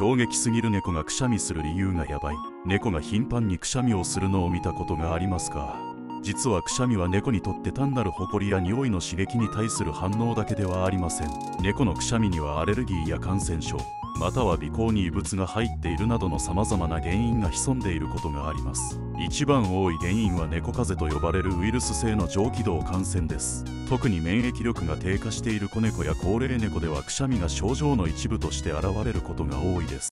衝撃すぎる。猫がくしゃみする理由がやばい。猫が頻繁にくしゃみをするのを見たことがありますか？実はくしゃみは猫にとって単なるホコリや匂いの刺激に対する反応だけではありません。猫のくしゃみにはアレルギーや感染症、または鼻孔に異物が入っているなどの様々な原因が潜んでいることがあります。一番多い原因は猫風邪と呼ばれるウイルス性の上気道感染です。特に免疫力が低下している子猫や高齢猫ではくしゃみが症状の一部として現れることが多いです。